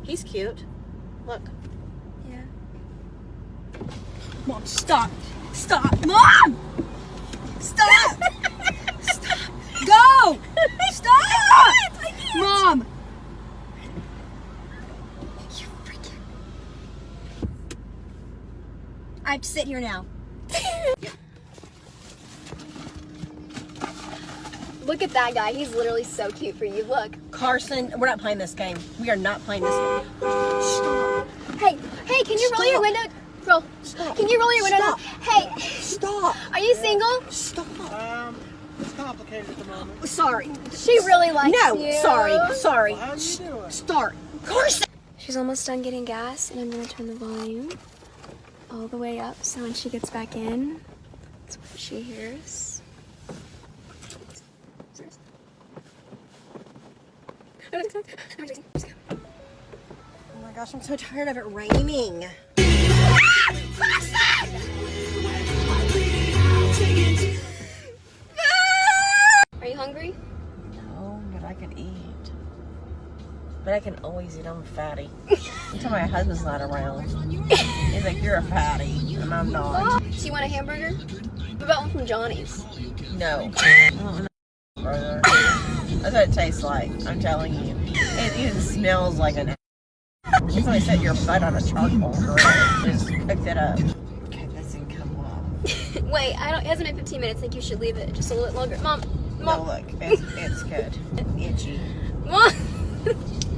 He's cute. Look. Yeah. Mom, stop. Stop. Mom! Stop! Stop. Go! Stop! I can't. Mom! You freaking... I have to sit here now. Look at that guy. He's literally so cute for you. Look. Carson, we're not playing this game. We are not playing this game. Stop. Hey, can you roll your window? Roll. Stop. Can you roll your window? Stop. Hey. Stop. Are you single? Stop. It's complicated at the moment. Sorry. She really likes you. No, sorry. Well, how you doing? Start. Carson! She's almost done getting gas, and I'm going to turn the volume all the way up so when she gets back in, that's what she hears. Oh my gosh, I'm so tired of it raining. Are you hungry? No, but I can eat. But I can always eat. I'm fatty. Until my husband's not around. He's like, you're a fatty. And I'm not. So you want a hamburger? What about one from Johnny's? No. Brother. That's what it tastes like. I'm telling you. It even smells like an. You probably set your butt on a charcoal grill. Just cooked it up. Okay, that didn't come off. Wait, it hasn't been 15 minutes. I think you should leave it just a little bit longer. Mom. No, look. It's good. It's itchy. Mom.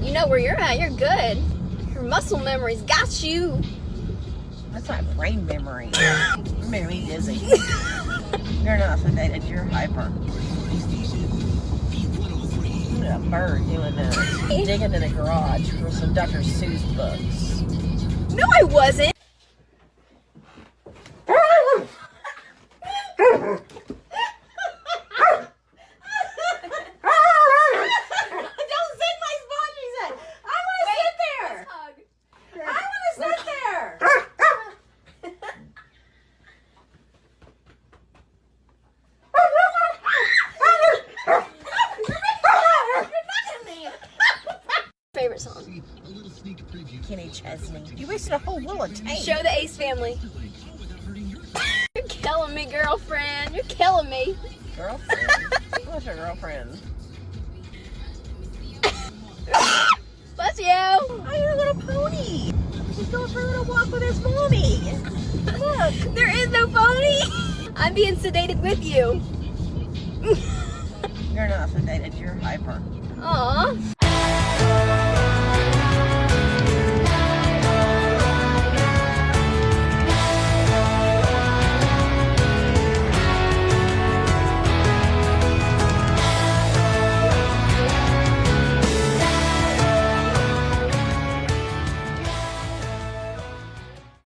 You know where you're at. You're good. Your muscle memory's got you. That's not brain memory. You're making me dizzy. You're not sedated. You're hyper. Look at a bird doing this. Digging into the garage for some Dr. Seuss books. No, I wasn't. Favorite song? Kenny Chesney. You wasted a whole roll of tape. Show the Ace Family. You're killing me, girlfriend. You're killing me. Girlfriend? What's your girlfriend? Bless you. Oh, you're a little pony. He's going for a little walk with his mommy. Look. There is no pony. I'm being sedated with you. You're not sedated. You're hyper. Aw.